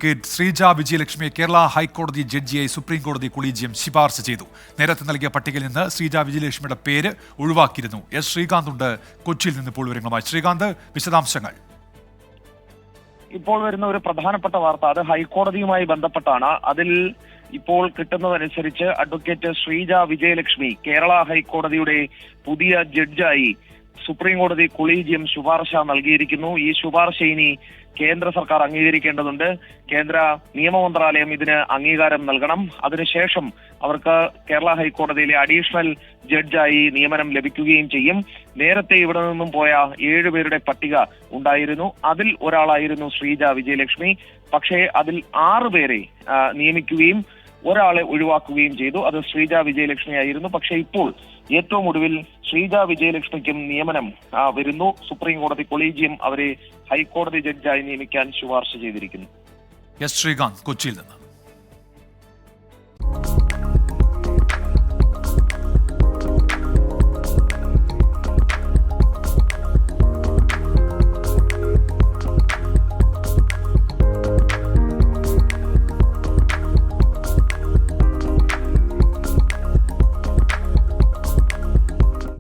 Advocate Sreeja വിജയലക്ഷ്മിയെ Kerala ഹൈക്കോടതി ജഡ്ജിയായി supreme കോടതി collegium ശുപാർശ ചെയ്തു. നേരത്തെ നൽകിയ പട്ടികയിൽ നിന്ന് ശ്രീജ വിജയലക്ഷ്മിയുടെ പേര് ഒഴിവാക്കിയിരുന്നു. എസ് ശ്രീകാന്ത് ഉണ്ട് കൊച്ചിയിൽ നിന്ന് ഇപ്പോൾ വിവരങ്ങളുമായി. ശ്രീകാന്ത്, വിശദാംശങ്ങൾ. ഇപ്പോൾ വരുന്ന ഒരു പ്രധാനപ്പെട്ട വാർത്ത അത് ഹൈക്കോടതിയുമായി ബന്ധപ്പെട്ടാണ്. അതിൽ ഇപ്പോൾ കിട്ടുന്നതനുസരിച്ച് അഡ്വക്കേറ്റ് ശ്രീജ വിജയലക്ഷ്മി കേരള ഹൈക്കോടതിയുടെ പുതിയ ജഡ്ജായി സുപ്രീം കോടതി കൊളീജിയം ശുപാർശ നൽകിയിരിക്കുന്നു. ഈ ശുപാർശ ഇനി കേന്ദ്ര സർക്കാർ അംഗീകരിക്കേണ്ടതുണ്ട്. കേന്ദ്ര നിയമ മന്ത്രാലയം ഇതിന് അംഗീകാരം നൽകണം. അതിനുശേഷം അവർക്ക് കേരള ഹൈക്കോടതിയിലെ അഡീഷണൽ ജഡ്ജായി നിയമനം ലഭിക്കുകയും ചെയ്യും. നേരത്തെ ഇവിടെ നിന്നും പോയ 7 പേരുടെ പട്ടിക ഉണ്ടായിരുന്നു. അതിൽ ഒരാളായിരുന്നു ശ്രീജ വിജയലക്ഷ്മി. പക്ഷേ അതിൽ 6 പേരെ നിയമിക്കുകയും ഒരാളെ ഒഴിവാക്കുകയും ചെയ്തു. അത് ശ്രീജ വിജയലക്ഷ്മി ആയിരുന്നു. പക്ഷേ ഇപ്പോൾ ഏറ്റവും ഒടുവിൽ ശ്രീജ വിജയലക്ഷ്മിക്കും നിയമനം വരുന്നു. സുപ്രീം കോടതി കൊളീജിയം അവരെ ഹൈക്കോടതി ജഡ്ജായി നിയമിക്കാൻ ശുപാർശ ചെയ്തിരിക്കുന്നു. എസ് ശ്രീകാന്ത് കൊച്ചിയിൽ നിന്ന്.